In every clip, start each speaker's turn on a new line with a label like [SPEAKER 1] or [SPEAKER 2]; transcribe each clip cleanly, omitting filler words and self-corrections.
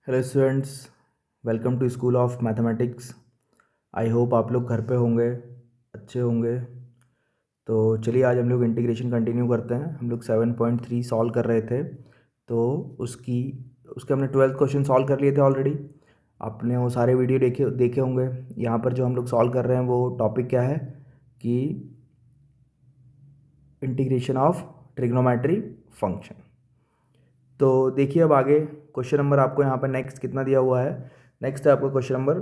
[SPEAKER 1] Hello students, welcome to school of mathematics. I hope आप लोग घर पे होंगे, अच्छे होंगे। तो चलिए आज हम लोग इंटीग्रेशन कंटिन्यू करते हैं। हम लोग 7.3 सॉल्व कर रहे थे, तो उसके हमने 12th क्वेश्चन सॉल्व कर लिए थे ऑलरेडी। आपने वो सारे वीडियो देखे देखे होंगे। यहाँ पर जो हम लोग सॉल्व कर रहे हैं वो टॉपिक क्या है कि इंटीग्रेशन ऑफ ट्रिग्नोमेट्री फंक्शन। तो देखिए अब आगे क्वेश्चन नंबर आपको यहाँ पर नेक्स्ट कितना दिया हुआ है। नेक्स्ट है आपको क्वेश्चन नंबर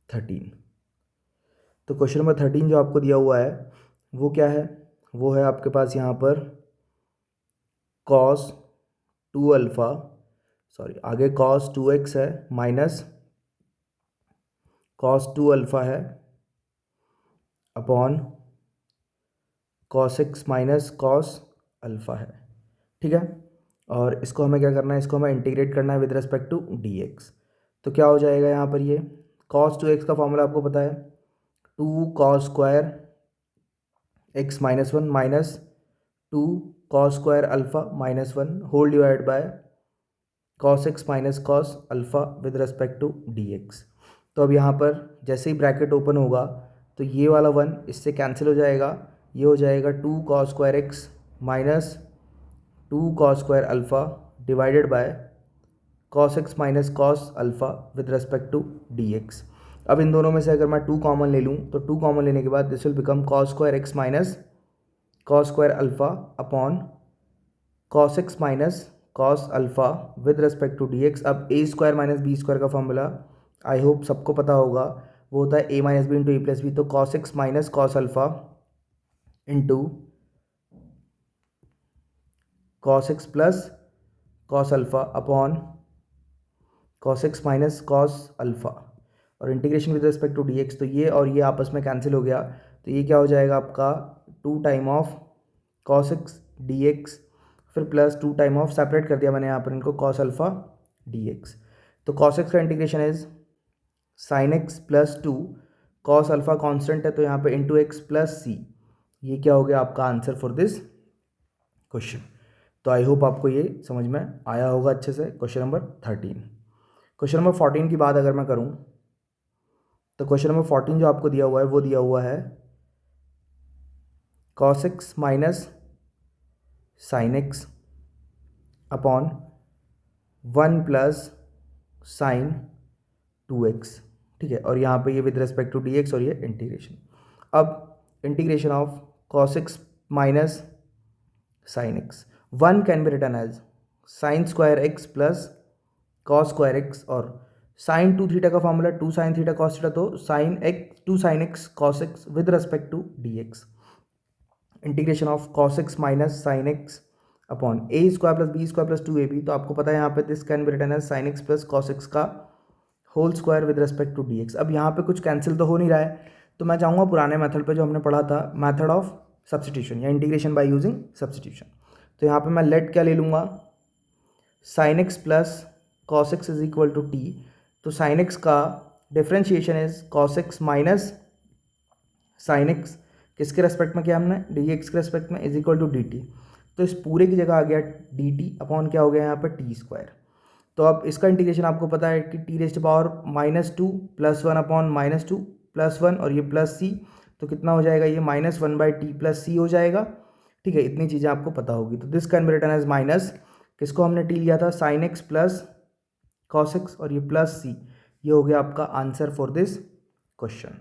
[SPEAKER 1] 13। तो क्वेश्चन नंबर 13 जो आपको दिया हुआ है वो क्या है, वो है आपके पास यहाँ पर कॉस 2 अल्फ़ा, सॉरी आगे कॉस 2x है माइनस कॉस 2 अल्फ़ा है upon cos x minus cos alpha है। ठीक है, और इसको हमें क्या करना है, इसको हमें इंटीग्रेट करना है विद रिस्पेक्ट टू dx। तो क्या हो जाएगा यहाँ पर, ये कॉस 2x का फॉर्मूला आपको पता है, 2 cos² x minus one minus 2 cos² alpha -1 whole divide by cos x minus cos alpha with respect to dx। तो अब यहाँ पर जैसे ही ब्रैकेट ओपन होगा तो ये वाला 1 इससे कैंसिल हो जाएगा, ये हो जाएगा 2 cos² x minus 2 cos² alpha divided by cos x minus cos alpha with respect to dx। अब इन दोनों में से अगर मैं 2 कॉमन ले लूँ तो 2 कॉमन लेने के बाद this will become cos² x minus cos² alpha upon cos x minus cos alpha with respect to dx। अब a² माइनस b² का फॉर्मूला आई होप सबको पता होगा, वो होता है a minus b into a plus b. तो cos x minus cos alpha into cos x plus cos alpha upon cos x minus cos alpha और integration with respect to dx। तो ये और ये आपस में कैंसिल हो गया, तो ये क्या हो जाएगा आपका 2 time of cos x dx फिर प्लस 2 टाइम ऑफ, सेपरेट कर दिया मैंने यहाँ पर इनको, cos अल्फ़ा dx। तो cos एक्स का integration is sin x plus 2, cos alpha constant है तो यहाँ पे इंटू एक्स प्लस सी। ये क्या हो गया आपका आंसर फॉर दिस क्वेश्चन। तो आई होप आपको ये समझ में आया होगा अच्छे से। Question number 13। क्वेश्चन नंबर 14 की बात अगर मैं करूँ तो क्वेश्चन नंबर 14 जो आपको दिया हुआ है वो दिया हुआ है cos x minus sine x upon 1 plus sine 2x। ठीक है, और यहाँ पे ये विद रिस्पेक्ट टू dx और ये इंटीग्रेशन। अब integration of cos x minus sine x, 1 can be return as sin² x plus cos² x और साइन 2 थीटा का formula 2 sin theta cos theta, तो two sine x cos x with respect to dx। Integration of cos x minus sine x upon a² plus b² plus 2ab। तो आपको पता है यहाँ पे this can be return as sin x plus cos x का whole square with respect to dx। अब यहाँ पे कुछ कैंसिल तो हो नहीं रहा है, तो मैं चाहूँगा पुराने मेथड पे जो हमने पढ़ा था, मेथड ऑफ सब्सटीट्यूशन या इंटीग्रेशन बाय यूजिंग सब्सटीट्यूशन। तो यहाँ पे मैं लेट क्या ले लूँगा, sine x plus cos x is equal to t. तो साइन एक्स का differentiation is cos x minus sine x, किसके रेस्पेक्ट में किया हमने, डी एक्स के रेस्पेक्ट में, is equal to d t. तो इस पूरे की जगह आ गया डी टी अपॉन क्या हो गया यहाँ पर t²। तो अब इसका इंटीग्रेशन आपको पता है कि t⁻⁻² प्लस 1 अपॉन -2 प्लस 1 और ये प्लस सी, तो कितना हो जाएगा, ये -1/t प्लस सी हो जाएगा। ठीक है, इतनी चीज़ें आपको पता होगी। तो this can be written as minus, किसको हमने टी लिया था, sine x plus cos x और ये प्लस सी। ये हो गया आपका answer for this question.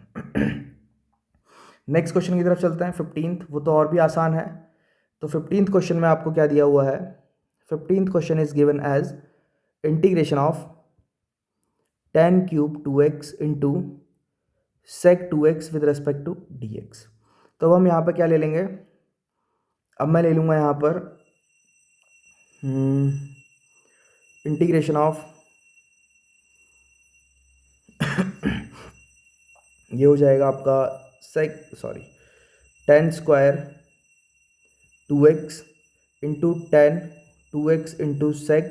[SPEAKER 1] Next question की तरफ चलते हैं, 15th। वो तो और भी आसान है। तो 15th क्वेश्चन में आपको क्या दिया हुआ है, 15th question is given as integration of tan cube 2x into sec 2x with respect to dx। तो अब हम यहाँ पर क्या ले लेंगे, अब मैं ले लूँगा यहाँ पर इंटीग्रेशन ऑफ ये हो जाएगा आपका tan² 2x into tan 2x into sec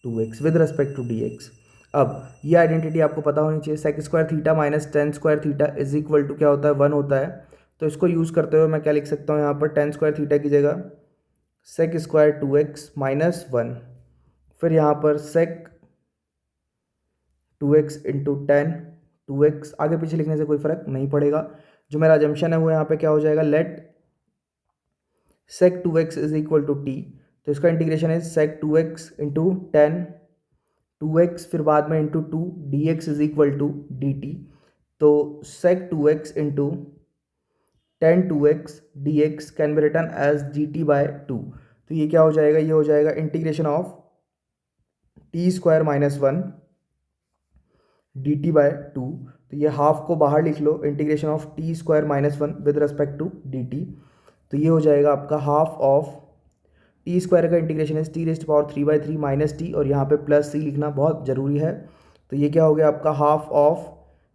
[SPEAKER 1] 2x with respect to dx। अब ये आइडेंटिटी आपको पता होनी चाहिए, sec² theta minus tan² theta is equal to क्या होता है, 1 होता है। तो इसको यूज़ करते हुए मैं क्या लिख सकता हूँ यहाँ पर, tan² थीटा की जगह sec² 2x माइनस 1 फिर यहाँ पर सेक 2x इंटू 10, 2x आगे पीछे लिखने से कोई फर्क नहीं पड़ेगा। जो मेरा अजम्पशन है वो यहाँ पे क्या हो जाएगा, let sec 2x is equal to t, तो इसका इंटीग्रेशन है सेक 2x इंटू 10, 2x फिर बाद में into 2, d x is equal to d t. तो sec 2x into 10 2x dx can be return as dt by 2। तो ये क्या हो जाएगा, ये हो जाएगा integration of t square minus 1 d t by 2। तो ये हाफ को बाहर लिख लो, integration of t square minus 1 with respect to d t. तो ये हो जाएगा आपका हाफ ऑफ टी स्क्वायर का integration is T rest power 3/3 minus T, और यहाँ पे प्लस सी लिखना बहुत ज़रूरी है। तो ये क्या हो गया आपका हाफ ऑफ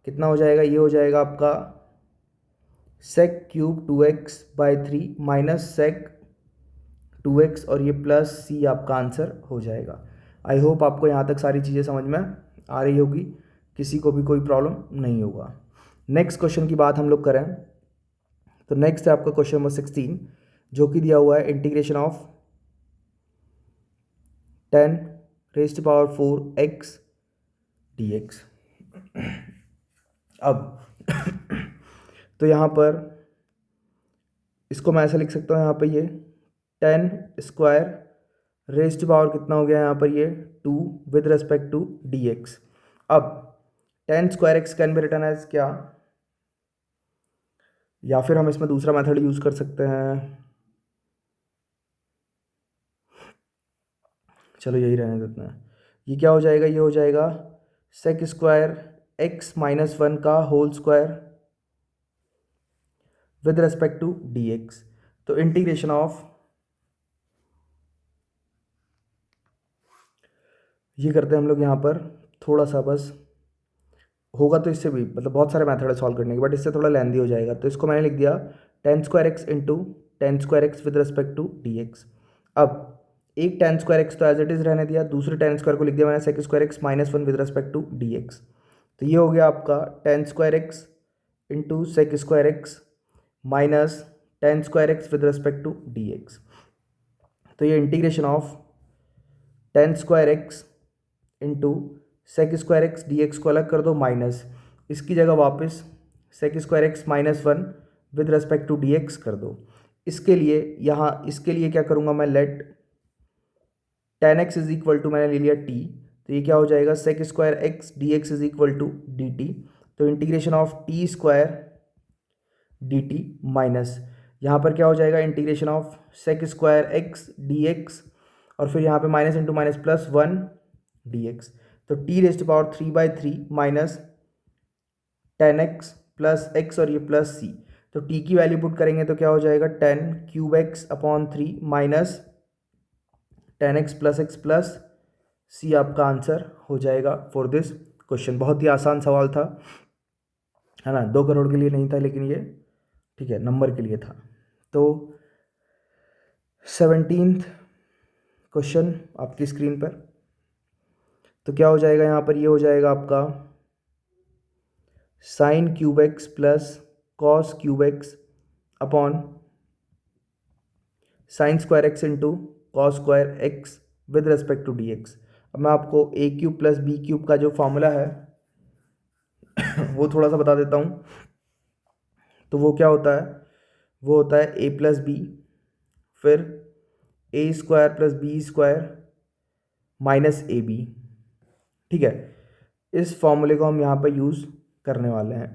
[SPEAKER 1] कितना हो जाएगा, ये हो जाएगा आपका सेक cube 2x/3 minus sec 2x, और ये प्लस सी आपका आंसर हो जाएगा। आई होप आपको यहाँ तक सारी चीज़ें समझ में आ रही होगी, किसी को भी कोई प्रॉब्लम नहीं होगा। नेक्स्ट क्वेश्चन की बात हम लोग करें तो नेक्स्ट है आपका क्वेश्चन नंबर 16, जो कि दिया हुआ है integration of 10 raised power 4x dx। अब तो यहाँ पर इसको मैं ऐसा लिख सकता हूँ, यहाँ पर ये 10 स्क्वायर रेज़्ड पावर कितना हो गया यहाँ पर, ये 2 विद रिस्पेक्ट टू dx। अब 10 square x can be return as क्या, या फिर हम इसमें दूसरा मेथड यूज़ कर सकते हैं, चलो यही रहने देते हैं। ये क्या हो जाएगा, ये हो जाएगा सेक स्क्वायर एक्स माइनस 1 का whole square with respect to dx। तो इंटीग्रेशन ऑफ, ये करते हैं हम लोग यहाँ पर थोड़ा सा, बस होगा तो इससे भी मतलब बहुत सारे मेथड है सॉल्व करने के, बट इससे थोड़ा लेंदी हो जाएगा। तो इसको मैंने लिख दिया 10 square x into 10 square x with respect to dx। अब एक 10 स्क्वायर एक्स तो एज इट इज़ रहने दिया, दूसरे 10 स्क्वायर को लिख दिया मैंने sec square x minus 1 with respect to dx। तो ये हो गया आपका 10 square x into sec square x minus 10 square x with respect to dx। तो ये integration of 10 square x into sec square x d x को अलग कर दो माइनस, इसकी जगह वापस sec square x minus 1 with respect to d x कर दो। इसके लिए यहाँ, इसके लिए क्या करूँगा मैं, late 10x is equal to, मैंने ले लिया t, तो ये क्या हो जाएगा sec square x d x is equal to d t. तो integration of t square d t minus, यहाँ पर क्या हो जाएगा integration of sec square x d x, और फिर यहाँ पे minus into minus plus 1 d x. तो t raised power 3/3 minus 10x plus x, और ये प्लस सी। तो t की वैल्यू पुट करेंगे तो क्या हो जाएगा 10 cube x upon 3 minus 10x plus x plus c आपका आंसर हो जाएगा फॉर दिस क्वेश्चन। बहुत ही आसान सवाल था, है ना, 2 करोड़ के लिए नहीं था, लेकिन ये ठीक है नंबर के लिए था। तो 17th क्वेश्चन आपकी स्क्रीन पर, तो क्या हो जाएगा यहाँ पर, ये हो जाएगा आपका sine cube x plus cos cube x upon sine square x into cos square x with respect to d x. अब मैं आपको a cube plus b cube का जो फॉर्मूला है वो थोड़ा सा बता देता हूँ। तो वो क्या होता है, वो होता है ए प्लस बी फिर a square plus b square minus a b. ठीक है, इस फॉर्मूले को हम यहाँ पर यूज़ करने वाले हैं।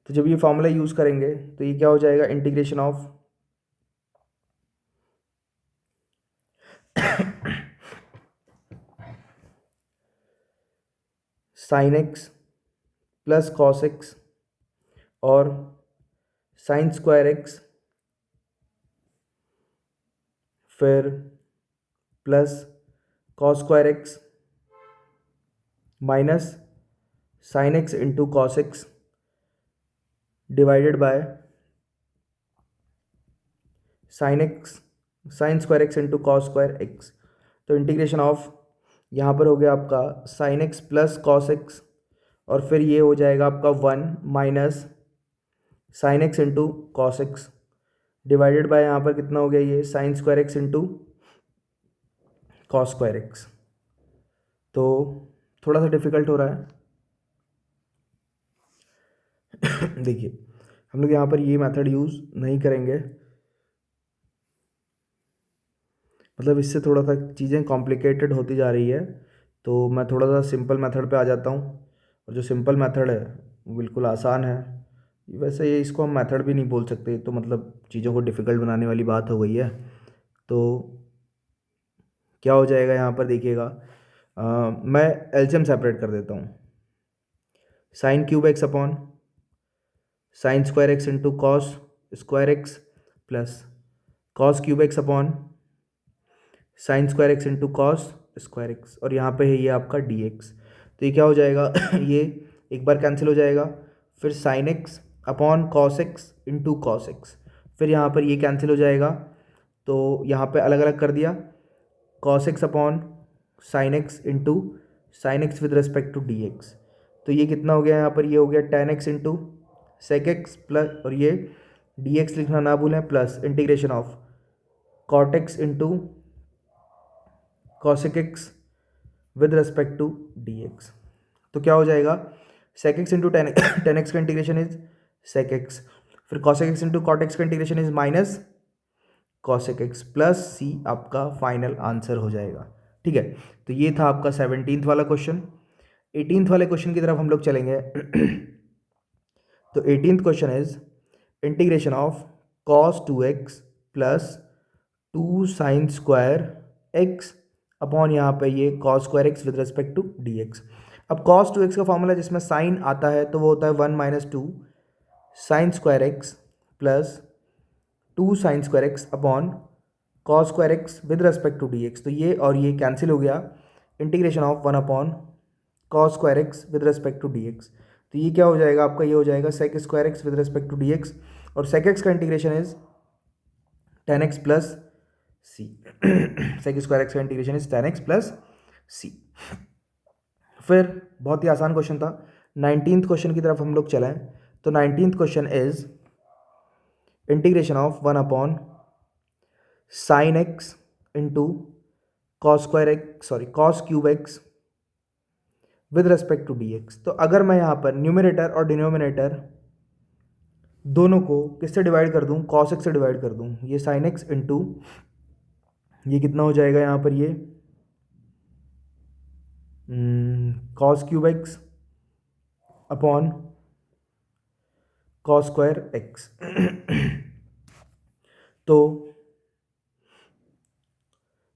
[SPEAKER 1] तो जब ये फॉर्मूला यूज़ करेंगे तो ये क्या हो जाएगा integration of sign x plus cos x और साइन स्क्वायर एक्स फिर plus cos square x minus sine x into cos x divided by sine x sign square x into cos square x. तो integration of यहाँ पर हो गया आपका sign x plus cos x, और फिर ये हो जाएगा आपका 1 minus sine x into cos x divided by यहाँ पर कितना हो गया ये sign square x into cos square x. तो थोड़ा सा डिफ़िकल्ट हो रहा है। देखिए हम लोग यहाँ पर ये मेथड यूज़ नहीं करेंगे, मतलब इससे थोड़ा सा चीज़ें कॉम्प्लिकेटेड होती जा रही है, तो मैं थोड़ा सा सिंपल मेथड पे आ जाता हूँ। और जो सिंपल मेथड है वो बिल्कुल आसान है। वैसे ये इसको हम मेथड भी नहीं बोल सकते, तो मतलब चीज़ों को डिफ़िकल्ट बनाने वाली बात हो गई है। तो क्या हो जाएगा यहाँ पर देखिएगा, मैं एलसीएम सेपरेट कर देता हूँ। Sign cube x upon sine square x into cos square x plus cos cube x upon sine square x into cos square x, और यहाँ पे है ये आपका डी एक्स। तो ये क्या हो जाएगा ये एक बार कैंसिल हो जाएगा, फिर sine x upon cos x into cos x, फिर यहाँ पर ये कैंसिल हो जाएगा, तो यहाँ पे अलग अलग कर दिया, cos x upon sine x into sine x with respect to d x. तो ये कितना हो गया यहाँ पर, ये हो गया tan x into sec x plus, और ये डी एक्स लिखना ना भूलें, plus integration of cot x into cosec x with respect to d x. तो क्या हो जाएगा, sec x into tan tan x का इंटीग्रेशन इज सेक एक्स, फिर cosec x into cot x का integration is minus cosec x plus c आपका final answer हो जाएगा। ठीक है, तो ये था आपका 17th वाला क्वेश्चन। 18th वाले क्वेश्चन की तरफ हम लोग चलेंगे। तो 18th question is integration of cos 2x plus 2 sine square x upon यहाँ पे ये cos square x with respect to d x. अब कॉस 2x का फॉर्मूला जिसमें साइन आता है तो वो होता है 1 minus 2 sine square x plus 2 sine square x upon cos square x with respect to d x. तो ये और ये कैंसिल हो गया, integration of 1 upon cos square x with respect to d x. तो ये क्या हो जाएगा आपका, ये हो जाएगा sec square x with respect to d x, और सेक एक्स का integration is tan x plus c. Sec square x का integration is tan x plus c. फिर बहुत ही आसान क्वेश्चन था, 19th क्वेश्चन की तरफ हम लोग चलें। तो 19th question is integration of 1 upon sine x into cos square x cos cube x with respect to d x. तो अगर मैं यहाँ पर न्यूमरेटर और डिनोमिनेटर दोनों को किससे डिवाइड कर दूँ, कॉस एक्स से डिवाइड कर दूँ, ये साइन एक्स इंटू ये कितना हो जाएगा यहाँ पर, ये cos cube x upon cos square x. तो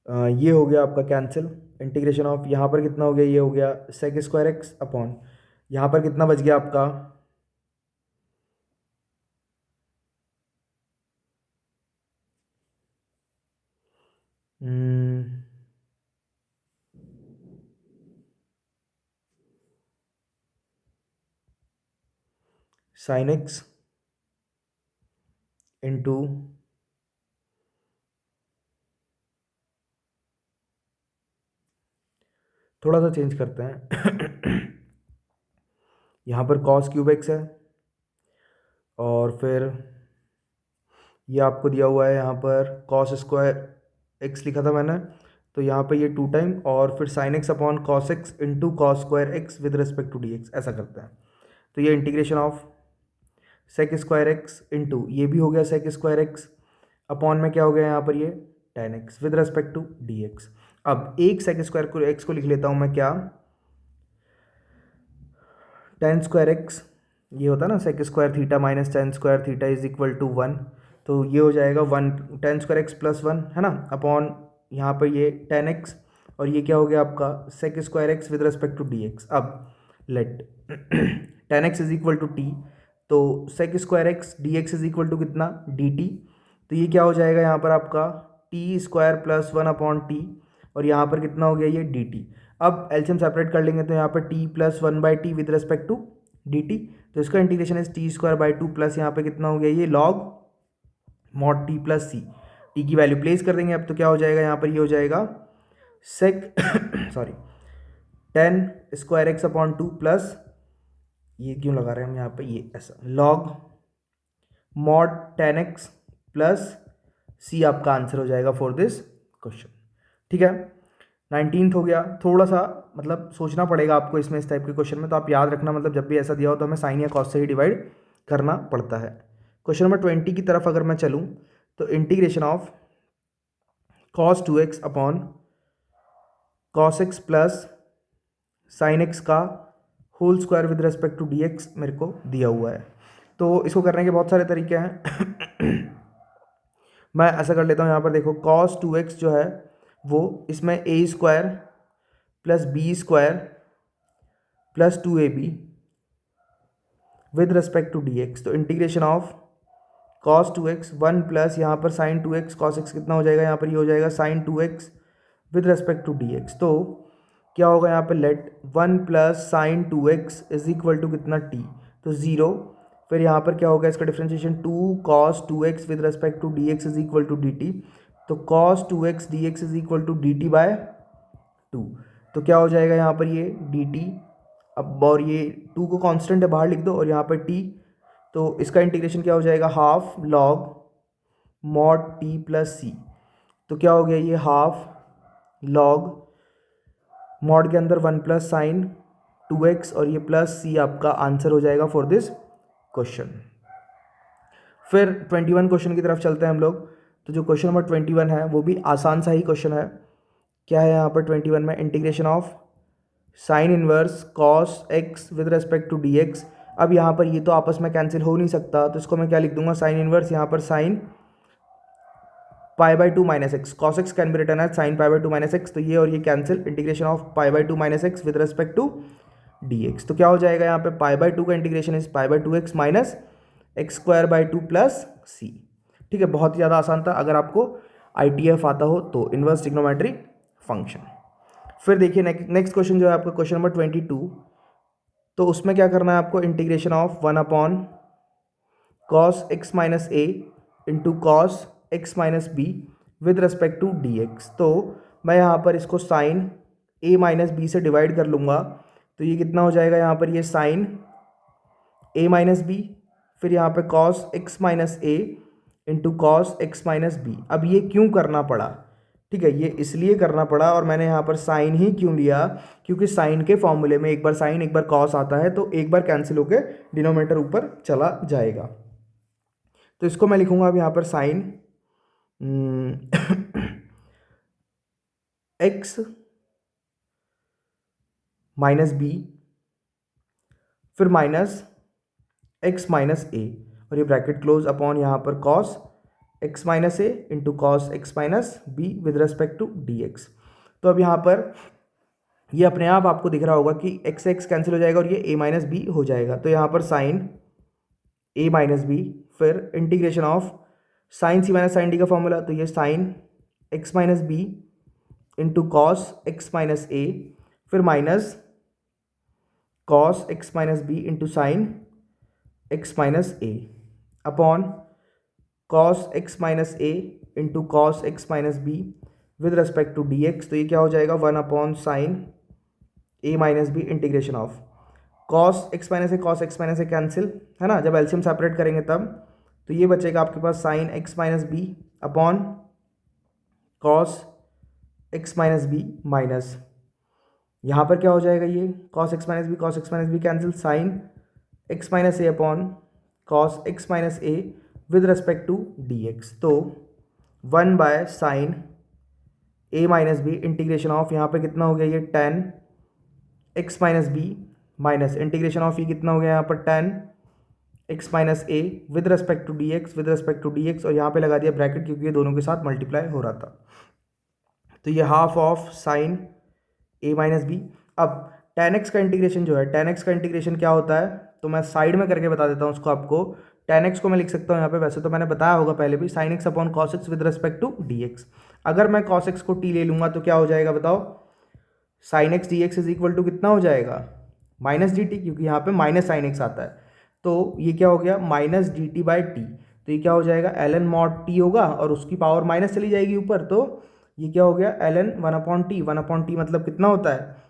[SPEAKER 1] ये हो गया आपका कैंसिल, इंटीग्रेशन ऑफ यहाँ पर कितना हो गया, ये हो गया सेक स्क्वायर एक्स अपॉन यहाँ पर कितना बच गया आपका, साइन एक्स इंटू थोड़ा सा चेंज करते हैं। यहाँ पर कॉस क्यूब एक्स है, और फिर ये आपको दिया हुआ है यहाँ पर कॉस स्क्वायर एक्स लिखा था मैंने, तो यहाँ पे ये 2 टाइम, और फिर sine x upon cos x into cos square x with respect to d x, ऐसा करते हैं। तो ये integration of sec square x into ये भी हो गया सेक स्क्वायर एक्स अपॉन में क्या हो गया यहाँ पर, ये tan x with respect to d x. अब एक सेक स्क्वायर को एक्स को लिख लेता हूँ मैं क्या, टेन स्क्वायर एक्स, ये होता है ना sec square theta minus tan square theta is equal to 1। तो ये हो जाएगा 1 टेन स्क्वायर एक्स प्लस 1 है ना, अपॉन यहाँ पर ये टेन एक्स, और ये क्या हो गया आपका sec square x with respect to d x. अब let tan x is equal to t, तो sec square x d x is equal to कितना, डी टी। तो ये क्या हो जाएगा यहाँ पर आपका t square plus 1 upon t, और यहाँ पर कितना हो गया ये डी टी। अब एलसीएम सेपरेट कर लेंगे, तो यहाँ पर t plus 1 by t with respect to d t, तो इसका integration is T square by 2 plus यहाँ पे कितना हो गया ये लॉग मॉड टी प्लस सी। टी की वैल्यू प्लेस कर देंगे अब, तो क्या हो जाएगा यहाँ पर, ये हो जाएगा sec sorry tan square x upon 2 plus ये क्यों लगा रहे हैं हम यहाँ पे, ये ऐसा log mod tan x plus c आपका आंसर हो जाएगा फॉर दिस क्वेश्चन। ठीक है, 19th हो गया। थोड़ा सा मतलब सोचना पड़ेगा आपको इसमें, इस टाइप के क्वेश्चन में, तो आप याद रखना, मतलब जब भी ऐसा दिया हो तो हमें साइन या कॉस से ही डिवाइड करना पड़ता है। क्वेश्चन नंबर 20 की तरफ अगर मैं चलूँ तो integration of cos 2x upon cos x plus sine x का whole square with respect to d x मेरे को दिया हुआ है। तो इसको करने के बहुत सारे तरीके हैं। मैं ऐसा कर लेता हूँ, यहाँ पर देखो cos 2x जो है वो इसमें a square plus b square plus 2ab with respect to d x. तो integration of cos 2x 1 plus यहाँ पर साइन 2x cos x कितना हो जाएगा, यहाँ पर ये हो जाएगा sine 2x with respect to d x. तो क्या होगा यहाँ पर, let 1 plus sine 2x is equal to कितना t, तो 0। फिर यहाँ पर क्या होगा इसका differentiation, 2 cos 2x with respect to d x is equal to dt। तो cos 2x dx is equal to dt by 2। तो क्या हो जाएगा यहाँ पर ये dt, अब और ये 2 को कांस्टेंट है बाहर लिख दो, और यहाँ पर t, तो इसका इंटीग्रेशन क्या हो जाएगा, half log mod t plus c. तो क्या हो गया ये, हाफ लॉग मॉड के अंदर 1 प्लस साइन 2x और ये प्लस सी आपका आंसर हो जाएगा फॉर दिस क्वेश्चन। फिर 21 क्वेश्चन की तरफ चलते हैं हम लोग। तो जो क्वेश्चन नंबर 21 है वो भी आसान सा ही क्वेश्चन है। क्या है यहाँ पर 21 में, integration of sine inverse cos x with respect to d x. अब यहाँ पर ये तो आपस में कैंसिल हो नहीं सकता, तो इसको मैं क्या लिख दूंगा, साइन इनवर्स यहाँ पर sine pi by 2 minus x, cos x can be return as sine pi by 2 minus x. तो ये और ये cancel, integration of pi by 2 minus x with respect to d x. तो क्या हो जाएगा यहाँ पे, पाई बाई 2 का integration is pi by 2x minus x square by 2 plus c. ठीक है, बहुत ही ज़्यादा आसान था अगर आपको ITF आता हो तो, इनवर्स ट्रिग्नोमेट्री फंक्शन। फिर देखिए नेक्स्ट क्वेश्चन जो है आपका क्वेश्चन नंबर 22। तो उसमें क्या करना है आपको, integration of 1 upon cos x minus a into cos x minus b with respect to d x. तो मैं यहाँ पर इसको साइन ए माइनस बी से डिवाइड कर लूँगा, तो ये कितना हो जाएगा यहाँ पर, ये साइन ए माइनस बी, फिर यहाँ पे cos x minus a into cos x minus b. अब ये क्यों करना पड़ा, ठीक है, ये इसलिए करना पड़ा, और मैंने यहाँ पर साइन ही क्यों लिया, क्योंकि साइन के फॉर्मूले में एक बार साइन एक बार कॉस आता है, तो एक बार कैंसिल होकर डिनोमिनेटर ऊपर चला जाएगा। तो इसको मैं लिखूंगा अब यहाँ पर साइन एक्स माइनस बी फिर माइनस एक्स माइनस ए, और ये ब्रैकेट क्लोज अपॉन यहाँ पर cos x minus a into cos x minus b with respect to d x. तो अब यहाँ पर ये अपने आप आपको दिख रहा होगा कि एक्स एक्स कैंसिल हो जाएगा और ये ए माइनस बी हो जाएगा। तो यहाँ पर साइन ए माइनस बी, फिर integration of sine c minus sine d का फॉर्मूला, तो ये sine x minus b into cos x minus a, फिर minus cos x minus b into sine x minus a upon cos x minus a into cos x minus b with respect to d x. तो ये क्या हो जाएगा, 1 upon sine a minus b integration of cos x minus A cancel है ना, जब LCM separate करेंगे तब, तो ये बचेगा आपके पास sine x minus b upon cos x minus b minus, यहाँ पर क्या हो जाएगा, ये cos x minus b cancel, sine x minus a upon cos x minus a with respect to d x. तो 1 by sine a minus b integration of, यहाँ पे कितना हो गया, ये tan x minus b minus integration of ये कितना हो गया यहाँ पर tan x minus a with respect to d x, और यहाँ पे लगा दिया ब्रैकेट क्योंकि ये दोनों के साथ मल्टीप्लाई हो रहा था। तो ये half of sine a minus b. अब tan x का इंटीग्रेशन जो है, tan x का इंटीग्रेशन क्या होता है, तो मैं साइड में करके बता देता हूँ उसको आपको। tan x को मैं लिख सकता हूँ यहाँ पे, वैसे तो मैंने बताया होगा पहले भी, sine x upon cos x with respect to d x. अगर मैं कॉस एक्स को t ले लूँगा तो क्या हो जाएगा बताओ, sine x d x is equal to कितना हो जाएगा, माइनस डी टी, क्योंकि यहाँ पे माइनस साइन एक्स आता है। तो ये क्या हो गया, minus D T by T. तो ये क्या हो जाएगा, एल एन मॉड टी होगा और उसकी पावर माइनस चली जाएगी ऊपर, तो ये क्या हो गया, एल एन 1/t मतलब कितना होता है,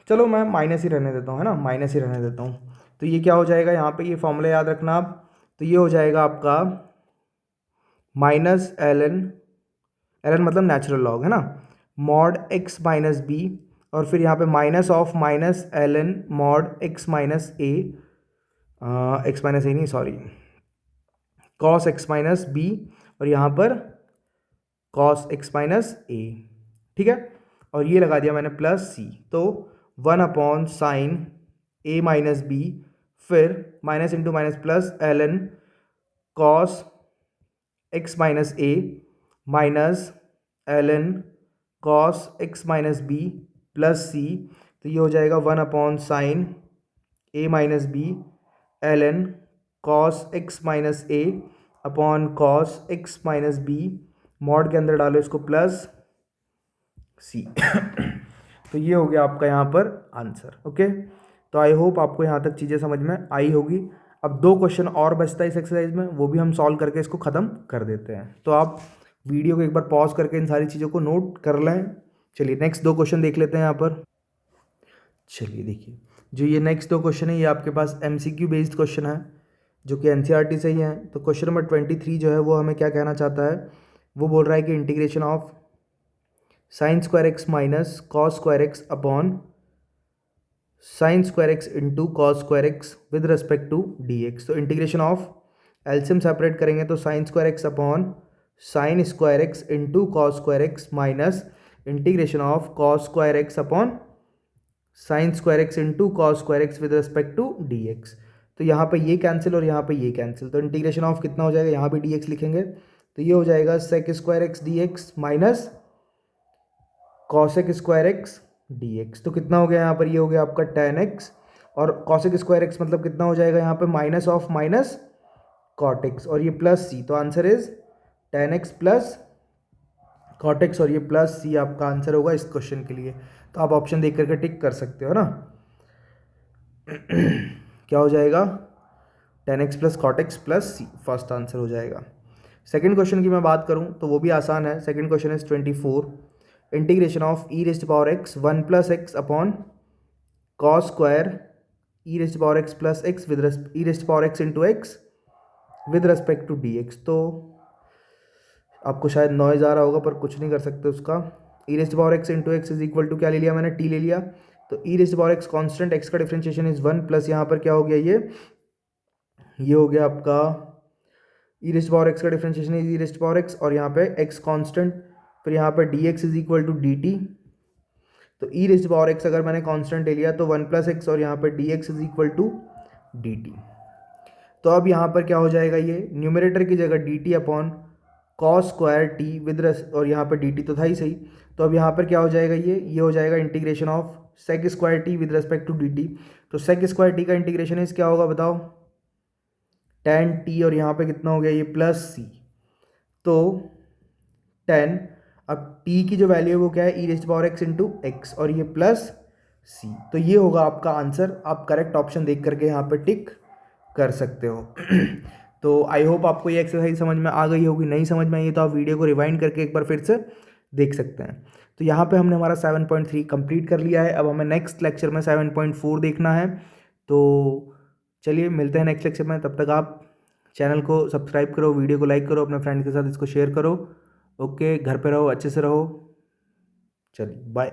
[SPEAKER 1] चलो मैं माइनस ही रहने देता हूँ, है ना, माइनस ही रहने देता हूँ। तो ये क्या हो जाएगा, यहाँ पे ये फॉर्मूला याद रखना आप। तो ये हो जाएगा आपका माइनस एल एन ln मतलब नेचुरल लॉग है ना, मॉड x माइनस बी, और फिर यहाँ पे minus of minus ln mod x minus a, x minus a नहीं sorry, cos x minus b, और यहाँ पर कॉस x माइनस ए, ठीक है। और ये लगा दिया मैंने प्लस सी, तो 1/sin a माइनस बी, फिर minus into minus plus ln cos x minus a minus ln cos x minus b plus c, तो ये हो जाएगा 1/sin a minus b ln cos x minus a upon cos x minus b, mod के अंदर डालो इसको plus c. तो ये हो गया आपका यहाँ पर आंसर। ओके, तो आई होप आपको यहाँ तक चीज़ें समझ में आई होगी। अब 2 क्वेश्चन और बचता है इस एक्सरसाइज में, वो भी हम सॉल्व करके इसको ख़त्म कर देते हैं। तो आप वीडियो को एक बार पॉज करके इन सारी चीज़ों को नोट कर लें। चलिए नेक्स्ट 2 क्वेश्चन देख लेते हैं यहाँ पर। चलिए देखिए, जो ये नेक्स्ट 2 क्वेश्चन है ये आपके पास MCQ बेस्ड क्वेश्चन है, जो कि NCERT से ही है। तो क्वेश्चन नंबर 23 जो है वो हमें क्या कहना चाहता है, वो बोल रहा है कि integration of sine square x minus cos square x upon sine square x into cos square x with respect to d x. तो इंटीग्रेशन ऑफ एल्सियम सेपरेट करेंगे तो sine square x upon sine square x into cos square x minus integration of cos square x upon sine square x into cos square x with respect to d x. तो यहाँ पे ये cancel और यहाँ पे ये cancel, तो integration of कितना हो जाएगा, यहाँ पे डी एक्स लिखेंगे तो ये हो जाएगा sec square x d x minus cosec square x d x. तो कितना हो गया यहाँ पर, ये हो गया आपका tan x, और कॉसेक स्क्वायर एक्स मतलब कितना हो जाएगा यहाँ पे minus of minus cot x, और ये प्लस सी। तो answer is tan x plus cot x, और ये प्लस सी आपका आंसर होगा इस क्वेश्चन के लिए। तो आप ऑप्शन देख करके टिक कर सकते हो ना। क्या हो जाएगा, tan x plus cot x plus c first answer हो जाएगा। सेकेंड क्वेश्चन की मैं बात करूँ तो वो भी आसान है। Second question is 24, integration of e raised power x 1 plus x upon cos square e raised power x plus x with e raised power x into x with respect to d x. तो आपको शायद noise आ रहा होगा पर कुछ नहीं कर सकते उसका। E raised power x into x is equal to क्या ले लिया मैंने, टी ले लिया। तो e raised power x constant, x का डिफ्रेंशिएशन इज 1 प्लस यहाँ पर क्या हो गया, ये हो गया आपका ई रेस्ट पावर एक्स का differentiation is e raised power x, और यहाँ पे एक्स कॉन्स्टेंट, फिर यहाँ पर d x is equal to d t. तो ई रेस्ट पावर एक्स अगर मैंने कांस्टेंट ले लिया तो 1 प्लस एक्स, और यहाँ पर d x is equal to d t. तो अब यहाँ पर क्या हो जाएगा, ये न्यूमरेटर की जगह D T upon cos square t with और यहाँ पर डी टी तो था ही सही। तो अब यहाँ पर क्या हो जाएगा, ये हो जाएगा integration of sec square t with respect to d t. तो सेक स्क्वायर टी का इंटीग्रेशन इस क्या होगा बताओ, tan टी, और यहाँ पे कितना हो गया ये प्लस सी। तो tan, अब t की जो वैल्यू है वो क्या है, e raised power x into x, और ये प्लस सी। तो ये होगा आपका आंसर। आप करेक्ट ऑप्शन देख करके यहाँ पे टिक कर सकते हो। तो आई होप आपको ये एक्सरसाइज समझ में आ गई होगी। नहीं समझ में आई तो आप वीडियो को रिवाइंड करके एक बार फिर से देख सकते हैं। तो यहाँ पे हमने हमारा 7.3 कंप्लीट कर लिया है। अब हमें नेक्स्ट लेक्चर में 7.4 देखना है। तो चलिए मिलते हैं नेक्स्ट लेक्चर में। तब तक आप चैनल को सब्सक्राइब करो, वीडियो को लाइक करो, अपने फ्रेंड के साथ इसको शेयर करो। ओके, घर पे रहो, अच्छे से रहो। चलिए बाय।